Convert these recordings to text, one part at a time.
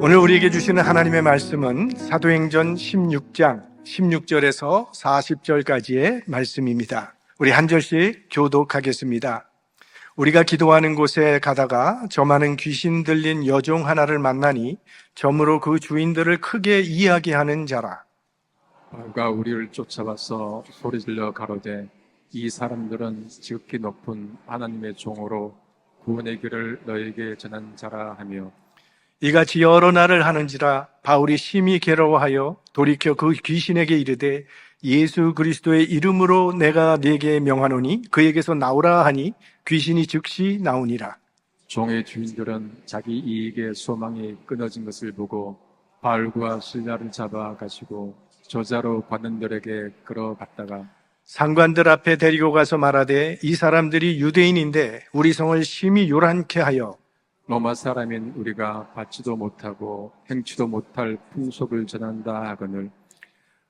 오늘 우리에게 주시는 하나님의 말씀은 사도행전 16장 16절에서 40절까지의 말씀입니다. 우리 한 절씩 교독하겠습니다. 우리가 기도하는 곳에 가다가 저 많은 귀신 들린 여종 하나를 만나니 점으로 그 주인들을 크게 이야기하는 자라. 바울과 우리를 쫓아와서 소리질러 가로되 이 사람들은 지극히 높은 하나님의 종으로 구원의 길을 너에게 전한 자라 하며 이같이 여러 날을 하는지라 바울이 심히 괴로워하여 돌이켜 그 귀신에게 이르되 예수 그리스도의 이름으로 내가 네게 명하노니 그에게서 나오라 하니 귀신이 즉시 나오니라. 종의 주인들은 자기 이익의 소망이 끊어진 것을 보고 바울과 실라를 잡아 가시고 저자로 관원들에게 끌어갔다가 상관들 앞에 데리고 가서 말하되 이 사람들이 유대인인데 우리 성을 심히 요란케 하여 로마 사람인 우리가 받지도 못하고 행치도 못할 풍속을 전한다 하거늘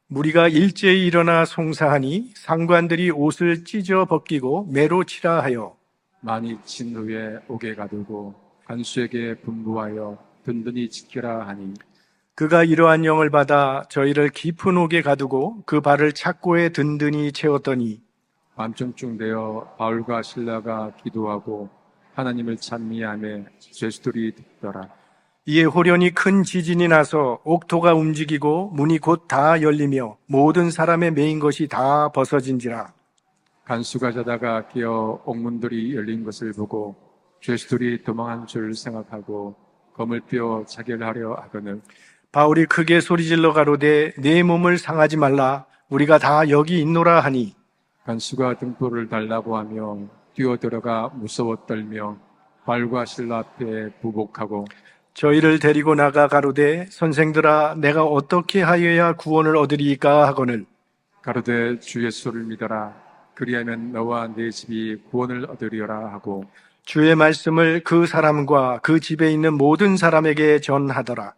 무리가 일제히 일어나 송사하니 상관들이 옷을 찢어 벗기고 매로 치라 하여 많이 친 후에 옥에 가두고 간수에게 분부하여 든든히 지키라 하니 그가 이러한 영을 받아 저희를 깊은 옥에 가두고 그 발을 착고에 든든히 채웠더니 밤중쯤 되어 바울과 실라가 기도하고 하나님을 찬미하며 죄수들이 듣더라. 이에 호련히 큰 지진이 나서 옥토가 움직이고 문이 곧 다 열리며 모든 사람의 매인 것이 다 벗어진지라. 간수가 자다가 깨어 옥문들이 열린 것을 보고 죄수들이 도망한 줄 생각하고 검을 뼈 자결하려 하거늘 바울이 크게 소리질러 가로되 내 몸을 상하지 말라 우리가 다 여기 있노라 하니 간수가 등불을 달라고 하며 뛰어들어가 무서워 떨며 바울과 실라 앞에 부복하고 저희를 데리고 나가 가로되 선생들아 내가 어떻게 하여야 구원을 얻으리이까 하거늘 가로되 주 예수를 믿어라 그리하면 너와 네 집이 구원을 얻으리라 하고 주의 말씀을 그 사람과 그 집에 있는 모든 사람에게 전하더라.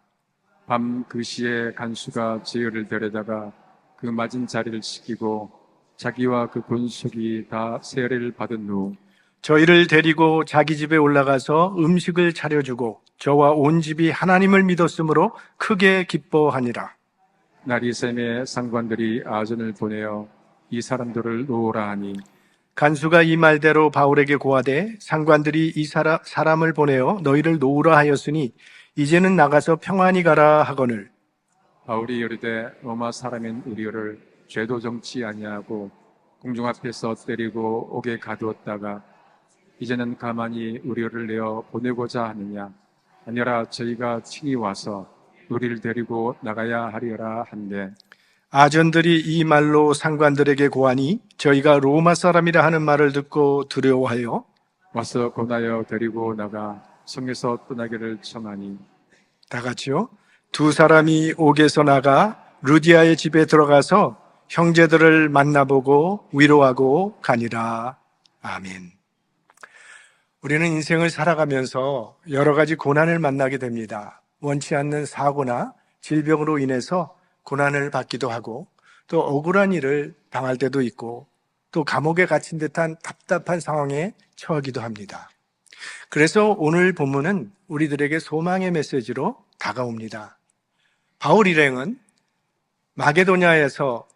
밤 그 시에 간수가 저희를 데려다가 그 맞은 자리를 시키고 자기와 그 본속이 다 세례를 받은 후 저희를 데리고 자기 집에 올라가서 음식을 차려주고 저와 온 집이 하나님을 믿었으므로 크게 기뻐하니라. 날이 샘에 상관들이 아전을 보내어 이 사람들을 놓으라 하니 간수가 이 말대로 바울에게 고하되 상관들이 이 사람을 보내어 너희를 놓으라 하였으니 이제는 나가서 평안히 가라 하거늘 바울이 이르되 로마 사람인 우리를 죄도 정치 아니하고 공중 앞에서 때리고 옥에 가두었다가 이제는 가만히 우리를 내어 보내고자 하느냐 아니라 저희가 친히 와서 우리를 데리고 나가야 하리라 한데 아전들이 이 말로 상관들에게 고하니 저희가 로마 사람이라 하는 말을 듣고 두려워하여 와서 권하여 데리고 나가 성에서 떠나기를 청하니 다 같이요. 두 사람이 옥에서 나가 루디아의 집에 들어가서 형제들을 만나보고 위로하고 가니라. 아멘. 우리는 인생을 살아가면서 여러 가지 고난을 만나게 됩니다. 원치 않는 사고나 질병으로 인해서 고난을 받기도 하고 또 억울한 일을 당할 때도 있고 또 감옥에 갇힌 듯한 답답한 상황에 처하기도 합니다. 그래서 오늘 본문은 우리들에게 소망의 메시지로 다가옵니다. 바울 일행은 마게도냐에서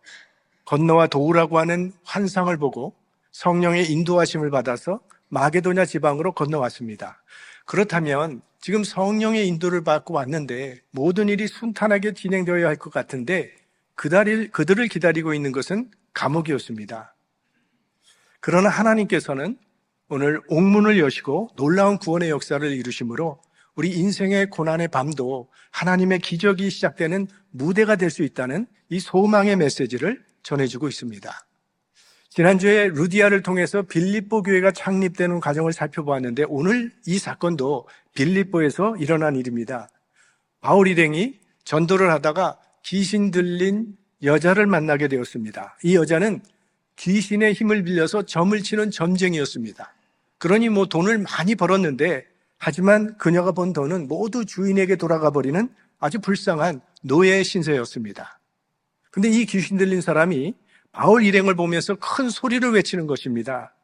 건너와 도우라고 하는 환상을 보고 성령의 인도하심을 받아서 마게도냐 지방으로 건너왔습니다. 그렇다면 지금 성령의 인도를 받고 왔는데 모든 일이 순탄하게 진행되어야 할 것 같은데 그들을 기다리고 있는 것은 감옥이었습니다. 그러나 하나님께서는 오늘 옥문을 여시고 놀라운 구원의 역사를 이루심으로 우리 인생의 고난의 밤도 하나님의 기적이 시작되는 무대가 될 수 있다는 이 소망의 메시지를 전해주고 있습니다. 지난주에 루디아를 통해서 빌립보 교회가 창립되는 과정을 살펴보았는데 오늘 이 사건도 빌립보에서 일어난 일입니다. 바울 일행이 전도를 하다가 귀신 들린 여자를 만나게 되었습니다. 이 여자는 귀신의 힘을 빌려서 점을 치는 점쟁이였습니다. 그러니 돈을 많이 벌었는데 하지만 그녀가 번 돈은 모두 주인에게 돌아가 버리는 아주 불쌍한 노예 신세였습니다. 근데 이 귀신 들린 사람이 바울 일행을 보면서 큰 소리를 외치는 것입니다.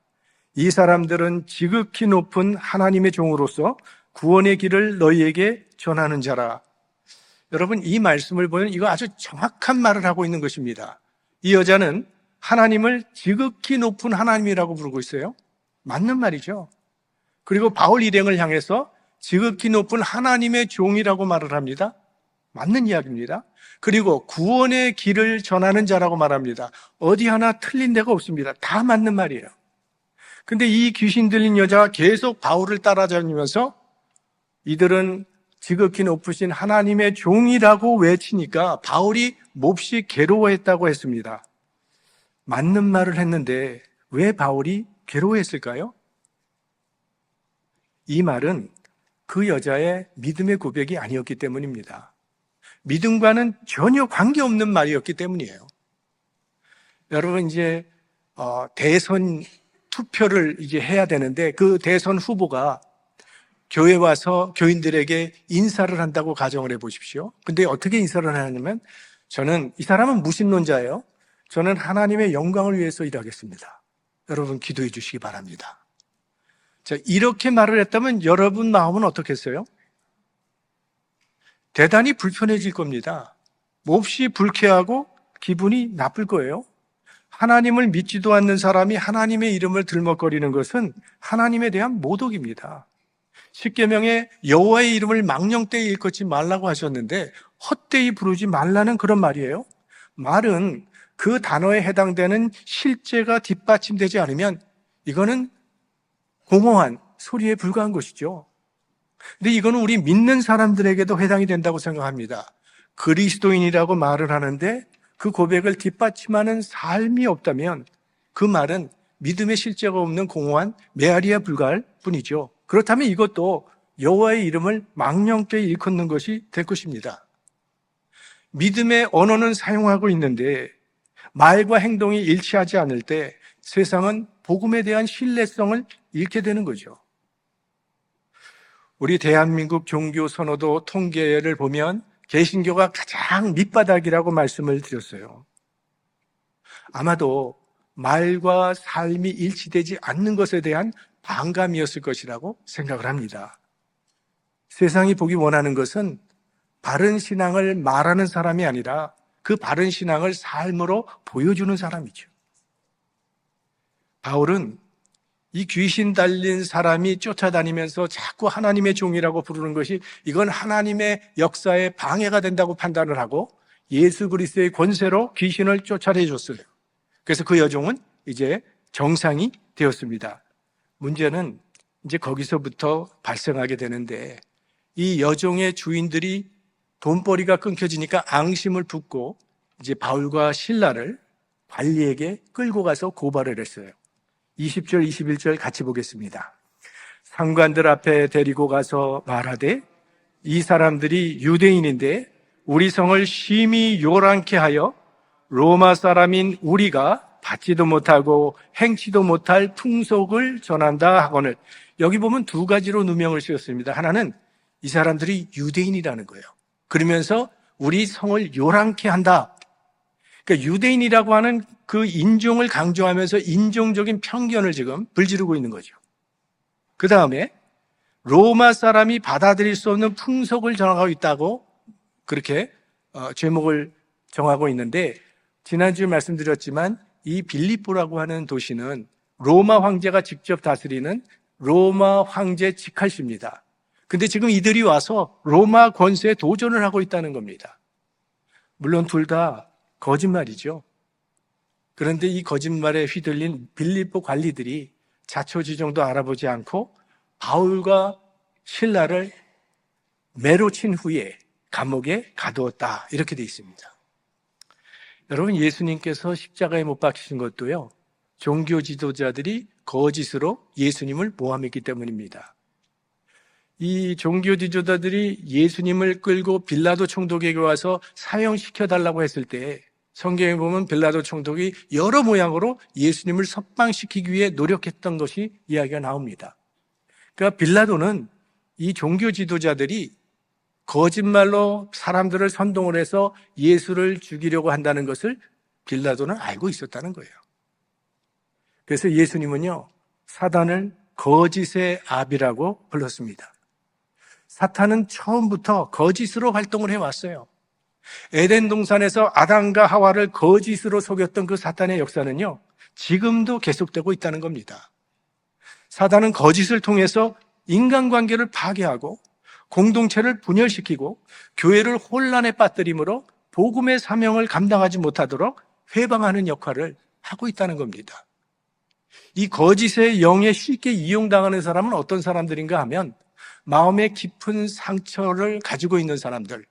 이 사람들은 지극히 높은 하나님의 종으로서 구원의 길을 너희에게 전하는 자라. 여러분, 이 말씀을 보면 이거 아주 정확한 말을 하고 있는 것입니다. 이 여자는 하나님을 지극히 높은 하나님이라고 부르고 있어요. 맞는 말이죠. 그리고 바울 일행을 향해서 지극히 높은 하나님의 종이라고 말을 합니다. 맞는 이야기입니다. 그리고 구원의 길을 전하는 자라고 말합니다. 어디 하나 틀린 데가 없습니다. 다 맞는 말이에요. 근데 이 귀신 들린 여자가 계속 바울을 따라다니면서 이들은 지극히 높으신 하나님의 종이라고 외치니까 바울이 몹시 괴로워했다고 했습니다. 맞는 말을 했는데 왜 바울이 괴로워했을까요? 이 말은 그 여자의 믿음의 고백이 아니었기 때문입니다. 믿음과는 전혀 관계없는 말이었기 때문이에요. 여러분, 이제 대선 투표를 이제 해야 되는데 그 대선 후보가 교회 와서 교인들에게 인사를 한다고 가정을 해보십시오. 근데 어떻게 인사를 하냐면, 이 사람은 무신론자예요. 저는 하나님의 영광을 위해서 일하겠습니다. 여러분 기도해 주시기 바랍니다. 자, 이렇게 말을 했다면 여러분 마음은 어떻겠어요? 대단히 불편해질 겁니다. 몹시 불쾌하고 기분이 나쁠 거예요. 하나님을 믿지도 않는 사람이 하나님의 이름을 들먹거리는 것은 하나님에 대한 모독입니다. 십계명에 여호와의 이름을 망령되이 일컫지 말라고 하셨는데 헛되이 부르지 말라는 그런 말이에요. 말은 그 단어에 해당되는 실제가 뒷받침되지 않으면 이거는 공허한 소리에 불과한 것이죠. 근데 이거는 우리 믿는 사람들에게도 해당이 된다고 생각합니다. 그리스도인이라고 말을 하는데 그 고백을 뒷받침하는 삶이 없다면 그 말은 믿음의 실제가 없는 공허한 메아리에 불과할 뿐이죠. 그렇다면 이것도 여호와의 이름을 망령되이 일컫는 것이 될 것입니다. 믿음의 언어는 사용하고 있는데 말과 행동이 일치하지 않을 때 세상은 복음에 대한 신뢰성을 잃게 되는 거죠. 우리 대한민국 종교 선호도 통계를 보면 개신교가 가장 밑바닥이라고 말씀을 드렸어요. 아마도 말과 삶이 일치되지 않는 것에 대한 반감이었을 것이라고 생각을 합니다. 세상이 보기 원하는 것은 바른 신앙을 말하는 사람이 아니라 그 바른 신앙을 삶으로 보여주는 사람이죠. 바울은 이 귀신 달린 사람이 쫓아다니면서 자꾸 하나님의 종이라고 부르는 것이 이건 하나님의 역사에 방해가 된다고 판단을 하고 예수 그리스도의 권세로 귀신을 쫓아내줬어요. 그래서 그 여종은 이제 정상이 되었습니다. 문제는 이제 거기서부터 발생하게 되는데 이 여종의 주인들이 돈벌이가 끊겨지니까 앙심을 품고 이제 바울과 실라를 관리에게 끌고 가서 고발을 했어요. 20절, 21절 같이 보겠습니다. 상관들 앞에 데리고 가서 말하되 이 사람들이 유대인인데 우리 성을 심히 요란케 하여 로마 사람인 우리가 받지도 못하고 행치도 못할 풍속을 전한다 하거늘. 여기 보면 두 가지로 누명을 씌웠습니다. 하나는 이 사람들이 유대인이라는 거예요. 그러면서 우리 성을 요란케 한다. 그러니까 유대인이라고 하는 그 인종을 강조하면서 인종적인 편견을 지금 불지르고 있는 거죠. 그 다음에 로마 사람이 받아들일 수 없는 풍속을 정하고 있다고 그렇게 제목을 정하고 있는데 지난주에 말씀드렸지만 이 빌립보라고 하는 도시는 로마 황제가 직접 다스리는 로마 황제 직할시입니다. 근데 지금 이들이 와서 로마 권세에 도전을 하고 있다는 겁니다. 물론 둘 다 거짓말이죠. 그런데 이 거짓말에 휘둘린 빌립보 관리들이 자초지종도 알아보지 않고 바울과 실라를 매로 친 후에 감옥에 가두었다. 이렇게 돼 있습니다. 여러분, 예수님께서 십자가에 못 박히신 것도요, 종교 지도자들이 거짓으로 예수님을 모함했기 때문입니다. 이 종교 지도자들이 예수님을 끌고 빌라도 총독에게 와서 사형시켜달라고 했을 때 성경에 보면 빌라도 총독이 여러 모양으로 예수님을 석방시키기 위해 노력했던 것이 이야기가 나옵니다. 그러니까 빌라도는 이 종교 지도자들이 거짓말로 사람들을 선동을 해서 예수를 죽이려고 한다는 것을 빌라도는 알고 있었다는 거예요. 그래서 예수님은요, 사단을 거짓의 아비라고 불렀습니다. 사탄은 처음부터 거짓으로 활동을 해왔어요. 에덴 동산에서 아담과 하와를 거짓으로 속였던 그 사탄의 역사는요, 지금도 계속되고 있다는 겁니다. 사탄은 거짓을 통해서 인간관계를 파괴하고 공동체를 분열시키고 교회를 혼란에 빠뜨림으로 복음의 사명을 감당하지 못하도록 회방하는 역할을 하고 있다는 겁니다. 이 거짓의 영에 쉽게 이용당하는 사람은 어떤 사람들인가 하면 마음에 깊은 상처를 가지고 있는 사람들,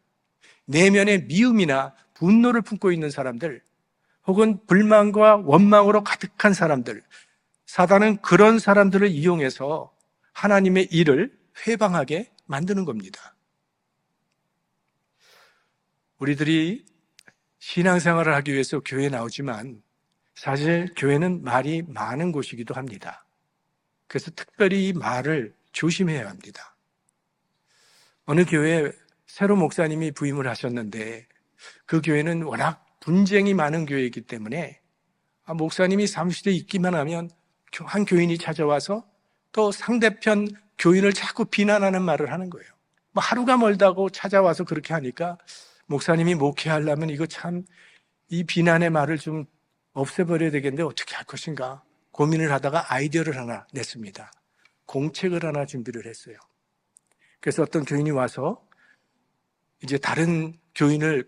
내면의 미움이나 분노를 품고 있는 사람들, 혹은 불만과 원망으로 가득한 사람들, 사단은 그런 사람들을 이용해서 하나님의 일을 회방하게 만드는 겁니다. 우리들이 신앙생활을 하기 위해서 교회에 나오지만 사실 교회는 말이 많은 곳이기도 합니다. 그래서 특별히 이 말을 조심해야 합니다. 어느 교회에 새로 목사님이 부임을 하셨는데 그 교회는 워낙 분쟁이 많은 교회이기 때문에 목사님이 사무실에 있기만 하면 한 교인이 찾아와서 또 상대편 교인을 자꾸 비난하는 말을 하는 거예요. 하루가 멀다고 찾아와서 그렇게 하니까 목사님이 목회하려면 이거 참 이 비난의 말을 좀 없애버려야 되겠는데 어떻게 할 것인가 고민을 하다가 아이디어를 하나 냈습니다. 공책을 하나 준비를 했어요. 그래서 어떤 교인이 와서 이제 다른 교인을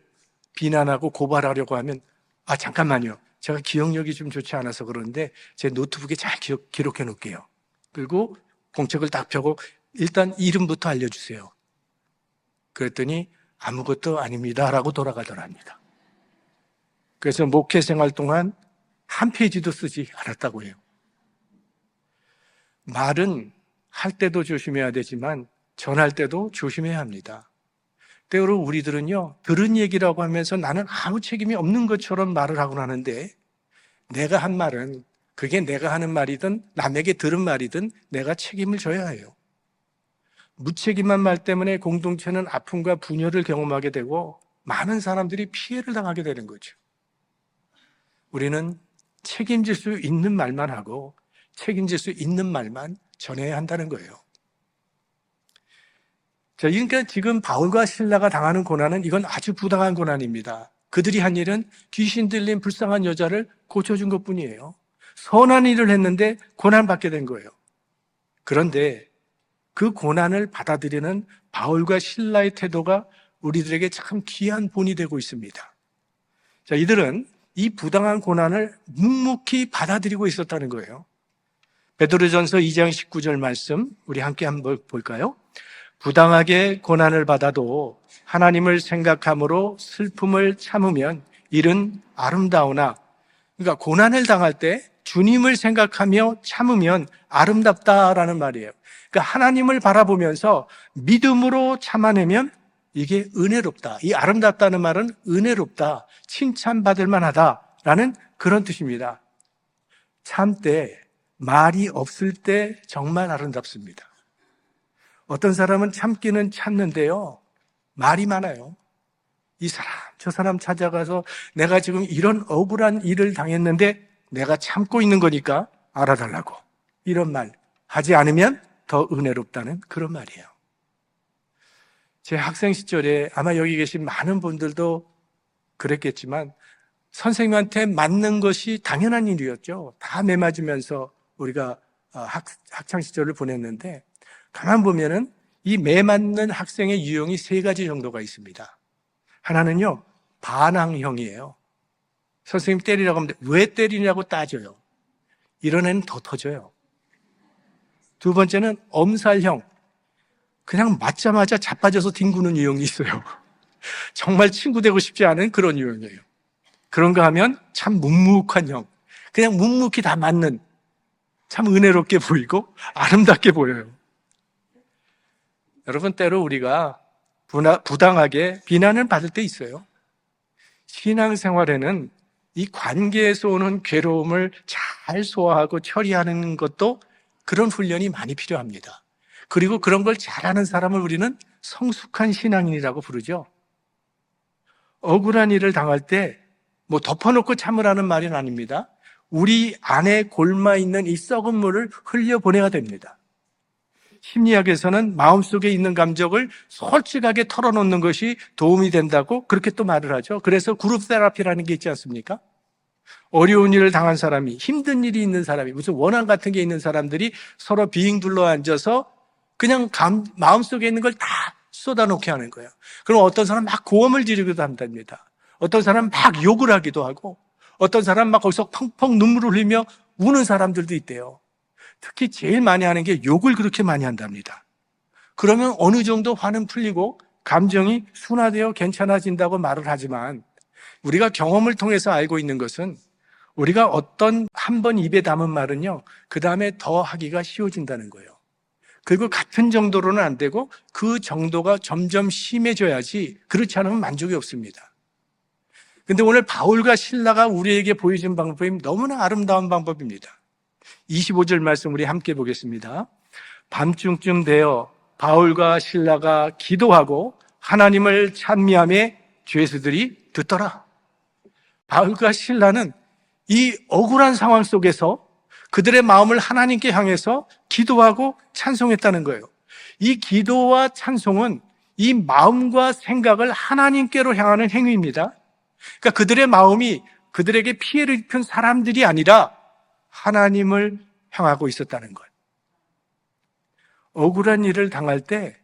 비난하고 고발하려고 하면 잠깐만요. 제가 기억력이 좀 좋지 않아서 그러는데 제 노트북에 잘 기록해 놓을게요. 그리고 공책을 딱 펴고 일단 이름부터 알려주세요. 그랬더니 아무것도 아닙니다라고 돌아가더랍니다. 그래서 목회 생활 동안 한 페이지도 쓰지 않았다고 해요. 말은 할 때도 조심해야 되지만 전할 때도 조심해야 합니다. 때로 우리들은요, 들은 얘기라고 하면서 나는 아무 책임이 없는 것처럼 말을 하곤 하는데 내가 한 말은 그게 내가 하는 말이든 남에게 들은 말이든 내가 책임을 져야 해요. 무책임한 말 때문에 공동체는 아픔과 분열을 경험하게 되고 많은 사람들이 피해를 당하게 되는 거죠. 우리는 책임질 수 있는 말만 하고 책임질 수 있는 말만 전해야 한다는 거예요. 자, 그러니까 지금 바울과 실라가 당하는 고난은 이건 아주 부당한 고난입니다. 그들이 한 일은 귀신 들린 불쌍한 여자를 고쳐준 것뿐이에요. 선한 일을 했는데 고난받게 된 거예요. 그런데 그 고난을 받아들이는 바울과 실라의 태도가 우리들에게 참 귀한 본이 되고 있습니다. 자, 이들은 이 부당한 고난을 묵묵히 받아들이고 있었다는 거예요. 베드로전서 2장 19절 말씀 우리 함께 한번 볼까요? 부당하게 고난을 받아도 하나님을 생각함으로 슬픔을 참으면 일은 아름다우나, 그러니까 고난을 당할 때 주님을 생각하며 참으면 아름답다라는 말이에요. 그러니까 하나님을 바라보면서 믿음으로 참아내면 이게 은혜롭다. 이 아름답다는 말은 은혜롭다, 칭찬받을 만하다라는 그런 뜻입니다. 참 때, 말이 없을 때 정말 아름답습니다. 어떤 사람은 참기는 참는데요, 말이 많아요. 이 사람, 저 사람 찾아가서 내가 지금 이런 억울한 일을 당했는데 내가 참고 있는 거니까 알아달라고. 이런 말 하지 않으면 더 은혜롭다는 그런 말이에요. 제 학생 시절에 아마 여기 계신 많은 분들도 그랬겠지만 선생님한테 맞는 것이 당연한 일이었죠. 다 매맞으면서 우리가 학창 시절을 보냈는데 가만 보면은 이 매맞는 학생의 유형이 세 가지 정도가 있습니다. 하나는요, 반항형이에요. 선생님 때리라고 하면 왜 때리냐고 따져요. 이런 애는 더 터져요. 두 번째는 엄살형. 그냥 맞자마자 자빠져서 뒹구는 유형이 있어요. 정말 친구 되고 싶지 않은 그런 유형이에요. 그런가 하면 참 묵묵한 형. 그냥 묵묵히 다 맞는, 참 은혜롭게 보이고 아름답게 보여요. 여러분, 때로 우리가 부당하게 비난을 받을 때 있어요. 신앙생활에는 이 관계에서 오는 괴로움을 잘 소화하고 처리하는 것도 그런 훈련이 많이 필요합니다. 그리고 그런 걸 잘하는 사람을 우리는 성숙한 신앙인이라고 부르죠. 억울한 일을 당할 때 뭐 덮어놓고 참으라는 말은 아닙니다. 우리 안에 골마 있는 이 썩은 물을 흘려보내야 됩니다. 심리학에서는 마음속에 있는 감정을 솔직하게 털어놓는 것이 도움이 된다고 그렇게 또 말을 하죠. 그래서 그룹 테라피라는 게 있지 않습니까? 어려운 일을 당한 사람이, 힘든 일이 있는 사람이, 무슨 원한 같은 게 있는 사람들이 서로 빙 둘러 앉아서 그냥 마음속에 있는 걸 다 쏟아놓게 하는 거예요. 그럼 어떤 사람은 막 고함을 지르기도 한답니다. 어떤 사람은 막 욕을 하기도 하고, 어떤 사람은 막 거기서 펑펑 눈물을 흘리며 우는 사람들도 있대요. 특히 제일 많이 하는 게 욕을 그렇게 많이 한답니다. 그러면 어느 정도 화는 풀리고 감정이 순화되어 괜찮아진다고 말을 하지만, 우리가 경험을 통해서 알고 있는 것은 우리가 어떤 한 번 입에 담은 말은요, 그 다음에 더 하기가 쉬워진다는 거예요. 그리고 같은 정도로는 안 되고 그 정도가 점점 심해져야지, 그렇지 않으면 만족이 없습니다. 근데 오늘 바울과 실라가 우리에게 보여준 방법이 너무나 아름다운 방법입니다. 25절 말씀 우리 함께 보겠습니다. 밤중쯤 되어 바울과 실라가 기도하고 하나님을 찬미하며 죄수들이 듣더라. 바울과 실라는 이 억울한 상황 속에서 그들의 마음을 하나님께 향해서 기도하고 찬송했다는 거예요. 이 기도와 찬송은 이 마음과 생각을 하나님께로 향하는 행위입니다. 그러니까 그들의 마음이 그들에게 피해를 입힌 사람들이 아니라 하나님을 향하고 있었다는 거예요. 억울한 일을 당할 때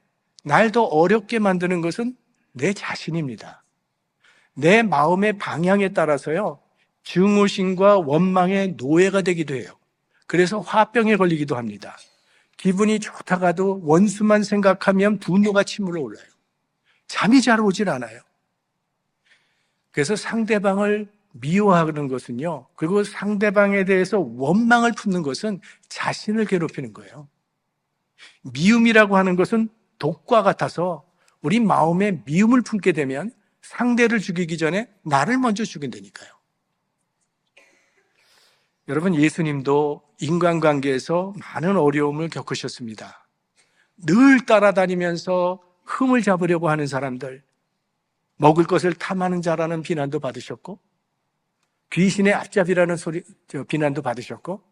날 더 어렵게 만드는 것은 내 자신입니다. 내 마음의 방향에 따라서요, 증오심과 원망의 노예가 되기도 해요. 그래서 화병에 걸리기도 합니다. 기분이 좋다가도 원수만 생각하면 분노가 치밀어 올라요. 잠이 잘 오질 않아요. 그래서 상대방을 미워하는 것은요, 그리고 상대방에 대해서 원망을 품는 것은 자신을 괴롭히는 거예요. 미움이라고 하는 것은 독과 같아서 우리 마음에 미움을 품게 되면 상대를 죽이기 전에 나를 먼저 죽인다니까요. 여러분, 예수님도 인간관계에서 많은 어려움을 겪으셨습니다. 늘 따라다니면서 흠을 잡으려고 하는 사람들, 먹을 것을 탐하는 자라는 비난도 받으셨고, 귀신의 앞잡이라는 비난도 받으셨고,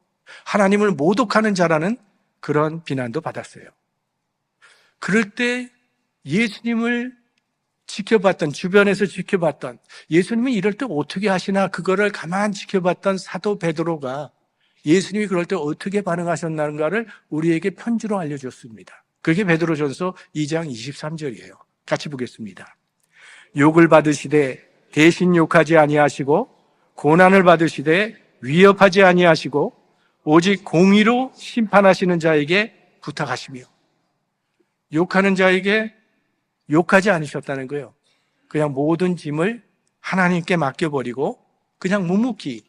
하나님을 모독하는 자라는 그런 비난도 받았어요. 그럴 때 예수님을 지켜봤던, 주변에서 지켜봤던, 예수님은 이럴 때 어떻게 하시나 그거를 가만 지켜봤던 사도 베드로가 예수님이 그럴 때 어떻게 반응하셨는가를 우리에게 편지로 알려줬습니다. 그게 베드로전서 2장 23절이에요. 같이 보겠습니다. 욕을 받으시되 대신 욕하지 아니하시고 고난을 받으시되 위협하지 아니하시고 오직 공의로 심판하시는 자에게 부탁하시며, 욕하는 자에게 욕하지 않으셨다는 거예요. 그냥 모든 짐을 하나님께 맡겨버리고 그냥 묵묵히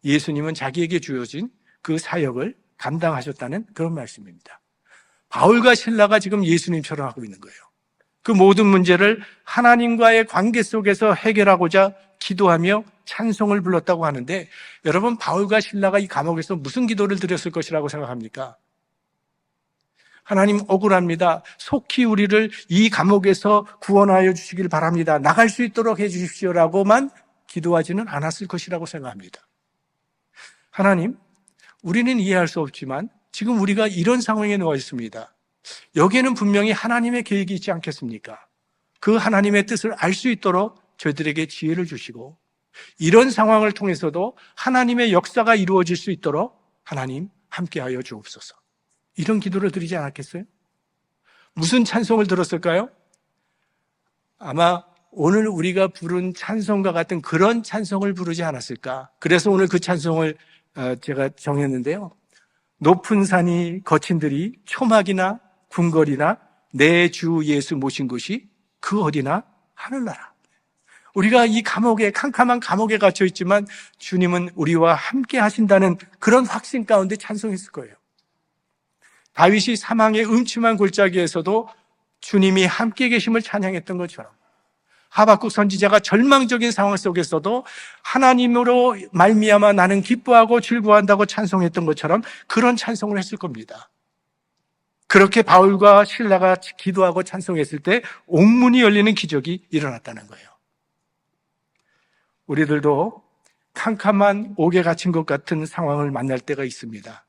예수님은 자기에게 주어진 그 사역을 감당하셨다는 그런 말씀입니다. 바울과 실라가 지금 예수님처럼 하고 있는 거예요. 그 모든 문제를 하나님과의 관계 속에서 해결하고자 기도하며 찬송을 불렀다고 하는데, 여러분, 바울과 실라가 이 감옥에서 무슨 기도를 드렸을 것이라고 생각합니까? 하나님, 억울합니다. 속히 우리를 이 감옥에서 구원하여 주시길 바랍니다. 나갈 수 있도록 해 주십시오라고만 기도하지는 않았을 것이라고 생각합니다. 하나님, 우리는 이해할 수 없지만 지금 우리가 이런 상황에 놓여 있습니다. 여기에는 분명히 하나님의 계획이 있지 않겠습니까? 그 하나님의 뜻을 알 수 있도록 저희들에게 지혜를 주시고, 이런 상황을 통해서도 하나님의 역사가 이루어질 수 있도록 하나님 함께하여 주옵소서. 이런 기도를 드리지 않았겠어요? 무슨 찬송을 들었을까요? 아마 오늘 우리가 부른 찬송과 같은 그런 찬송을 부르지 않았을까? 그래서 오늘 그 찬송을 제가 정했는데요. 높은 산이 거친 들이 초막이나 궁궐이나 내 주 예수 모신 곳이 그 어디나 하늘나라. 우리가 이 감옥에, 캄캄한 감옥에 갇혀 있지만 주님은 우리와 함께 하신다는 그런 확신 가운데 찬송했을 거예요. 다윗이 사망의 음침한 골짜기에서도 주님이 함께 계심을 찬양했던 것처럼, 하박국 선지자가 절망적인 상황 속에서도 하나님으로 말미암아 나는 기뻐하고 즐거워한다고 찬송했던 것처럼 그런 찬송을 했을 겁니다. 그렇게 바울과 실라가 기도하고 찬송했을 때 옥문이 열리는 기적이 일어났다는 거예요. 우리들도 캄캄한 옥에 갇힌 것 같은 상황을 만날 때가 있습니다.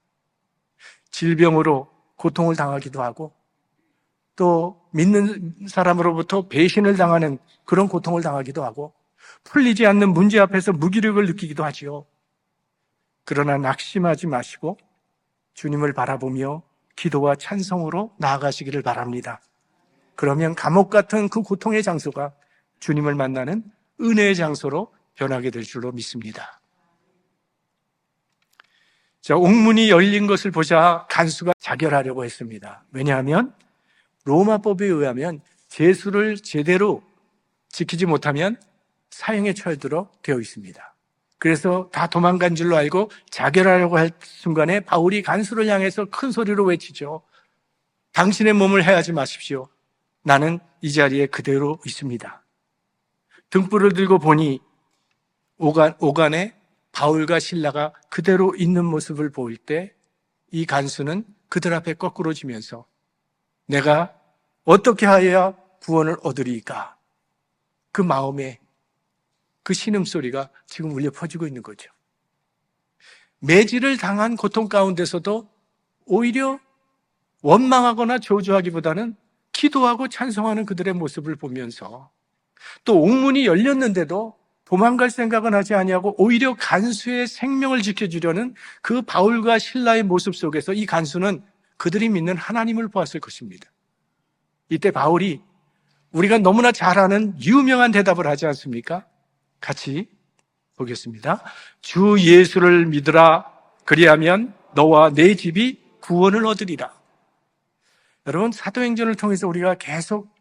질병으로 고통을 당하기도 하고 또 믿는 사람으로부터 배신을 당하는 그런 고통을 당하기도 하고 풀리지 않는 문제 앞에서 무기력을 느끼기도 하지요. 그러나 낙심하지 마시고 주님을 바라보며 기도와 찬송으로 나아가시기를 바랍니다. 그러면 감옥 같은 그 고통의 장소가 주님을 만나는 은혜의 장소로 변하게 될 줄로 믿습니다. 자, 옥문이 열린 것을 보자 간수가 자결하려고 했습니다. 왜냐하면 로마법에 의하면 제수를 제대로 지키지 못하면 사형에 처해도록 되어 있습니다. 그래서 다 도망간 줄로 알고 자결하려고 할 순간에 바울이 간수를 향해서 큰 소리로 외치죠. 당신의 몸을 해하지 마십시오. 나는 이 자리에 그대로 있습니다. 등불을 들고 보니 오간에 바울과 실라가 그대로 있는 모습을 보일 때 이 간수는 그들 앞에 거꾸로 지면서 내가 어떻게 하여야 구원을 얻으리까? 그 마음에 그 신음소리가 지금 울려 퍼지고 있는 거죠. 매질을 당한 고통 가운데서도 오히려 원망하거나 저주하기보다는 기도하고 찬송하는 그들의 모습을 보면서 또 옥문이 열렸는데도 도망갈 생각은 하지 아니하고 오히려 간수의 생명을 지켜주려는 그 바울과 실라의 모습 속에서 이 간수는 그들이 믿는 하나님을 보았을 것입니다. 이때 바울이 우리가 너무나 잘 아는 유명한 대답을 하지 않습니까? 같이 보겠습니다. 주 예수를 믿으라. 그리하면 너와 내 집이 구원을 얻으리라. 여러분, 사도행전을 통해서 우리가 계속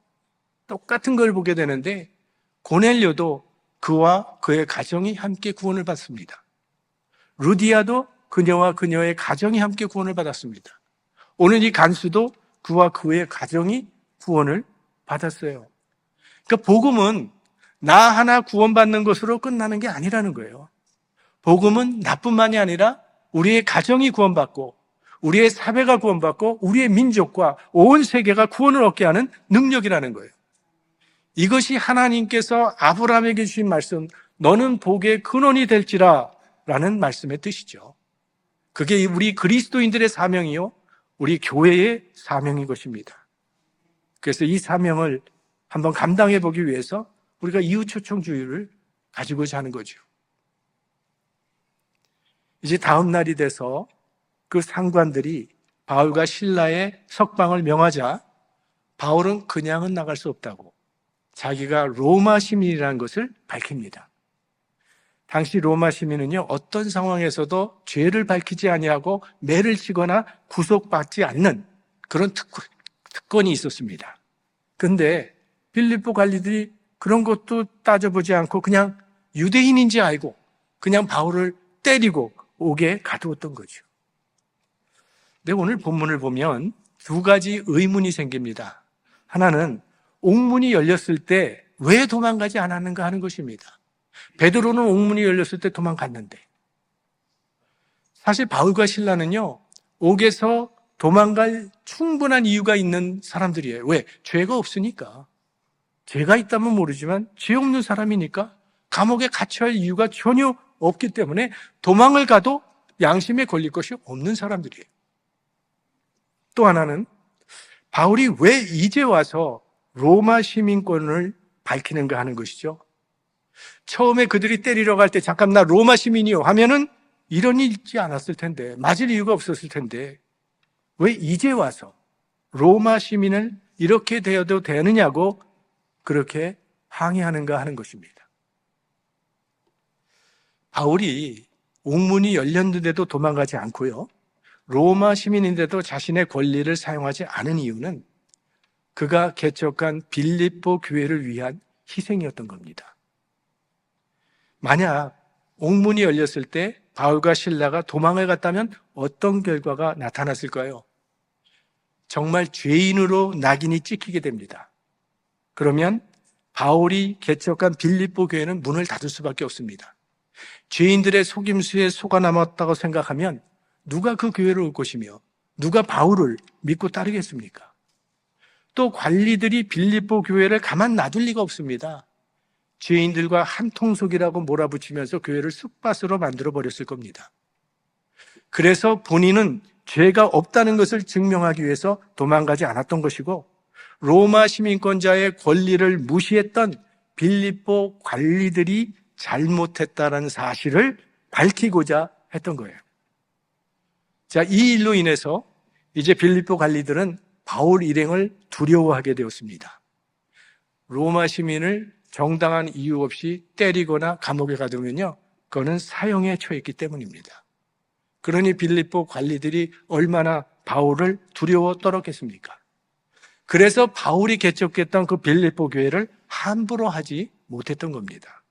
똑같은 걸 보게 되는데 고넬료도 그와 그의 가정이 함께 구원을 받습니다. 루디아도 그녀와 그녀의 가정이 함께 구원을 받았습니다. 오늘 이 간수도 그와 그의 가정이 구원을 받았어요. 그러니까 복음은 나 하나 구원받는 것으로 끝나는 게 아니라는 거예요. 복음은 나뿐만이 아니라 우리의 가정이 구원받고 우리의 사회가 구원받고 우리의 민족과 온 세계가 구원을 얻게 하는 능력이라는 거예요. 이것이 하나님께서 아브라함에게 주신 말씀, 너는 복의 근원이 될지라 라는 말씀의 뜻이죠. 그게 우리 그리스도인들의 사명이요, 우리 교회의 사명인 것입니다. 그래서 이 사명을 한번 감당해 보기 위해서 우리가 이웃초청주의를 가지고자 하는 거죠. 이제 다음 날이 돼서 그 상관들이 바울과 실라의 석방을 명하자 바울은 그냥은 나갈 수 없다고 자기가 로마 시민이라는 것을 밝힙니다. 당시 로마 시민은요, 어떤 상황에서도 죄를 밝히지 아니하고 매를 치거나 구속받지 않는 그런 특권이 있었습니다. 근데 빌립보 관리들이 그런 것도 따져보지 않고 그냥 유대인인지 알고 그냥 바울을 때리고 옥에 가두었던 거죠. 근데 오늘 본문을 보면 두 가지 의문이 생깁니다. 하나는 옥문이 열렸을 때 왜 도망가지 않았는가 하는 것입니다. 베드로는 옥문이 열렸을 때 도망갔는데 사실 바울과 실라는요, 옥에서 도망갈 충분한 이유가 있는 사람들이에요. 왜? 죄가 없으니까. 죄가 있다면 모르지만 죄 없는 사람이니까 감옥에 갇혀야 할 이유가 전혀 없기 때문에 도망을 가도 양심에 걸릴 것이 없는 사람들이에요. 또 하나는 바울이 왜 이제 와서 로마 시민권을 밝히는가 하는 것이죠. 처음에 그들이 때리러 갈 때 잠깐 나 로마 시민이요 하면은 이런 일 있지 않았을 텐데, 맞을 이유가 없었을 텐데 왜 이제 와서 로마 시민을 이렇게 되어도 되느냐고 그렇게 항의하는가 하는 것입니다. 바울이 옥문이 열렸는데도 도망가지 않고요, 로마 시민인데도 자신의 권리를 사용하지 않은 이유는 그가 개척한 빌립보 교회를 위한 희생이었던 겁니다. 만약 옥문이 열렸을 때 바울과 실라가 도망을 갔다면 어떤 결과가 나타났을까요? 정말 죄인으로 낙인이 찍히게 됩니다. 그러면 바울이 개척한 빌립보 교회는 문을 닫을 수밖에 없습니다. 죄인들의 속임수에 속아 남았다고 생각하면 누가 그 교회를 올 것이며 누가 바울을 믿고 따르겠습니까? 또 관리들이 빌립보 교회를 가만 놔둘 리가 없습니다. 죄인들과 한통속이라고 몰아붙이면서 교회를 쑥밭으로 만들어 버렸을 겁니다. 그래서 본인은 죄가 없다는 것을 증명하기 위해서 도망가지 않았던 것이고, 로마 시민권자의 권리를 무시했던 빌립보 관리들이 잘못했다는 사실을 밝히고자 했던 거예요. 자, 이 일로 인해서 이제 빌립보 관리들은 바울 일행을 두려워하게 되었습니다. 로마 시민을 정당한 이유 없이 때리거나 감옥에 가두면요, 그거는 사형에 처했기 때문입니다. 그러니 빌립보 관리들이 얼마나 바울을 두려워 떨었겠습니까? 그래서 바울이 개척했던 그 빌립보 교회를 함부로 하지 못했던 겁니다.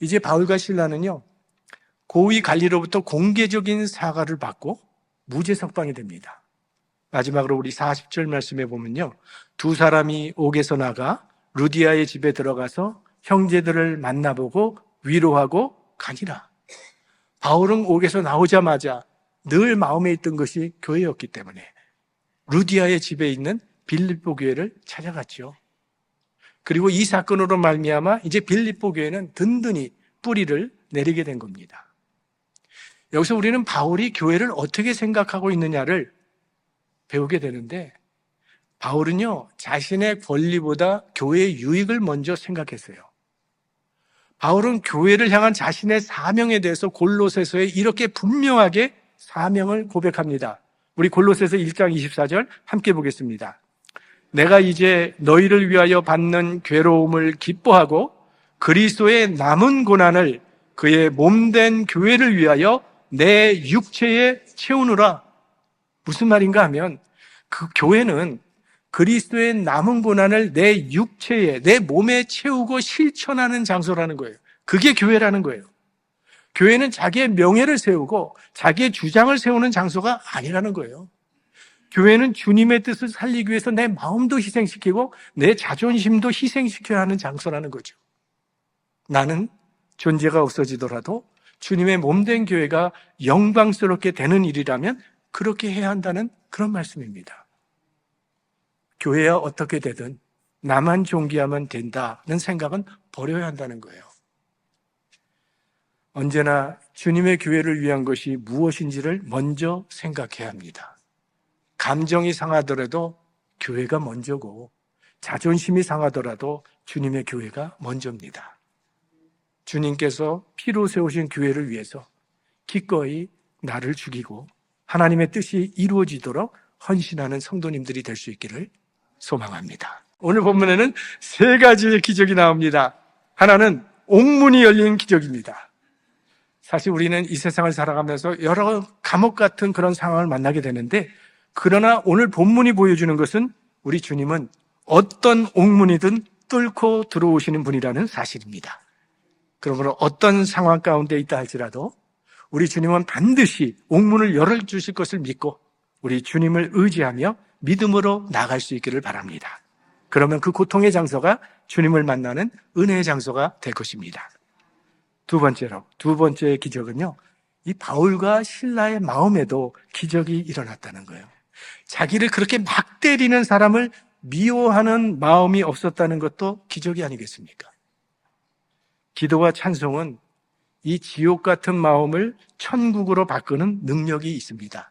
이제 바울과 실라는요, 고위 관리로부터 공개적인 사과를 받고 무죄 석방이 됩니다. 마지막으로 우리 40절 말씀에 보면요, 두 사람이 옥에서 나가 루디아의 집에 들어가서 형제들을 만나보고 위로하고 가니라. 바울은 옥에서 나오자마자 늘 마음에 있던 것이 교회였기 때문에 루디아의 집에 있는 빌립보 교회를 찾아갔죠. 그리고 이 사건으로 말미암아 이제 빌립보 교회는 든든히 뿌리를 내리게 된 겁니다. 여기서 우리는 바울이 교회를 어떻게 생각하고 있느냐를 배우게 되는데, 바울은요, 자신의 권리보다 교회의 유익을 먼저 생각했어요. 바울은 교회를 향한 자신의 사명에 대해서 골로새서에 이렇게 분명하게 사명을 고백합니다. 우리 골로새서 1장 24절 함께 보겠습니다. 내가 이제 너희를 위하여 받는 괴로움을 기뻐하고 그리스도의 남은 고난을 그의 몸된 교회를 위하여 내 육체에 채우느라. 무슨 말인가 하면 그 교회는 그리스도의 남은 고난을 내 육체에, 내 몸에 채우고 실천하는 장소라는 거예요. 그게 교회라는 거예요. 교회는 자기의 명예를 세우고 자기의 주장을 세우는 장소가 아니라는 거예요. 교회는 주님의 뜻을 살리기 위해서 내 마음도 희생시키고 내 자존심도 희생시켜야 하는 장소라는 거죠. 나는 존재가 없어지더라도 주님의 몸된 교회가 영광스럽게 되는 일이라면 그렇게 해야 한다는 그런 말씀입니다. 교회야 어떻게 되든 나만 존귀하면 된다는 생각은 버려야 한다는 거예요. 언제나 주님의 교회를 위한 것이 무엇인지를 먼저 생각해야 합니다. 감정이 상하더라도 교회가 먼저고, 자존심이 상하더라도 주님의 교회가 먼저입니다. 주님께서 피로 세우신 교회를 위해서 기꺼이 나를 죽이고 하나님의 뜻이 이루어지도록 헌신하는 성도님들이 될 수 있기를 소망합니다. 오늘 본문에는 세 가지의 기적이 나옵니다. 하나는 옥문이 열린 기적입니다. 사실 우리는 이 세상을 살아가면서 여러 감옥 같은 그런 상황을 만나게 되는데, 그러나 오늘 본문이 보여주는 것은 우리 주님은 어떤 옥문이든 뚫고 들어오시는 분이라는 사실입니다. 그러므로 어떤 상황 가운데 있다 할지라도 우리 주님은 반드시 옥문을 열어주실 것을 믿고 우리 주님을 의지하며 믿음으로 나갈 수 있기를 바랍니다. 그러면 그 고통의 장소가 주님을 만나는 은혜의 장소가 될 것입니다. 두 번째 기적은요, 이 바울과 실라의 마음에도 기적이 일어났다는 거예요. 자기를 그렇게 막 때리는 사람을 미워하는 마음이 없었다는 것도 기적이 아니겠습니까? 기도와 찬송은 이 지옥 같은 마음을 천국으로 바꾸는 능력이 있습니다.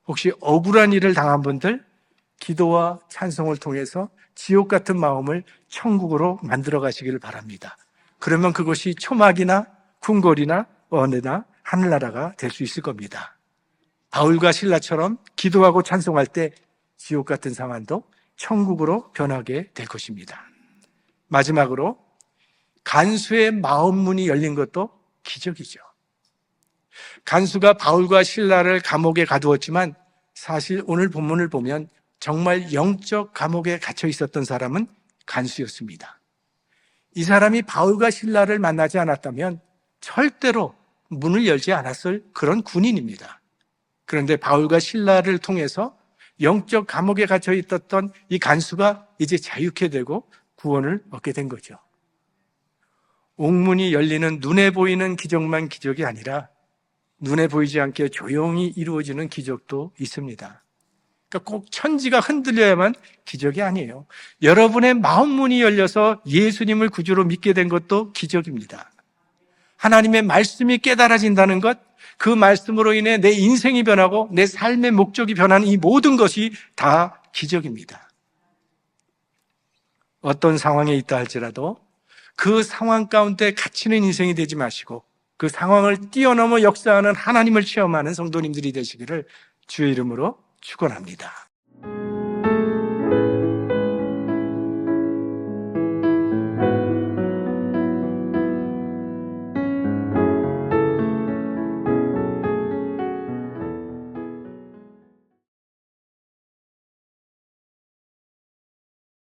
혹시 억울한 일을 당한 분들, 기도와 찬송을 통해서 지옥 같은 마음을 천국으로 만들어 가시기를 바랍니다. 그러면 그것이 초막이나 궁궐이나 언해나 하늘나라가 될 수 있을 겁니다. 바울과 실라처럼 기도하고 찬송할 때 지옥 같은 상황도 천국으로 변하게 될 것입니다. 마지막으로 간수의 마음문이 열린 것도 기적이죠. 간수가 바울과 실라를 감옥에 가두었지만 사실 오늘 본문을 보면 정말 영적 감옥에 갇혀 있었던 사람은 간수였습니다. 이 사람이 바울과 실라를 만나지 않았다면 절대로 문을 열지 않았을 그런 군인입니다. 그런데 바울과 실라를 통해서 영적 감옥에 갇혀 있었던 이 간수가 이제 자유케 되고 구원을 얻게 된 거죠. 옥문이 열리는 눈에 보이는 기적만 기적이 아니라 눈에 보이지 않게 조용히 이루어지는 기적도 있습니다. 그러니까 꼭 천지가 흔들려야만 기적이 아니에요. 여러분의 마음 문이 열려서 예수님을 구주로 믿게 된 것도 기적입니다. 하나님의 말씀이 깨달아진다는 것, 그 말씀으로 인해 내 인생이 변하고 내 삶의 목적이 변하는 이 모든 것이 다 기적입니다. 어떤 상황에 있다 할지라도 그 상황 가운데 갇히는 인생이 되지 마시고 그 상황을 뛰어넘어 역사하는 하나님을 체험하는 성도님들이 되시기를 주의 이름으로 축원합니다.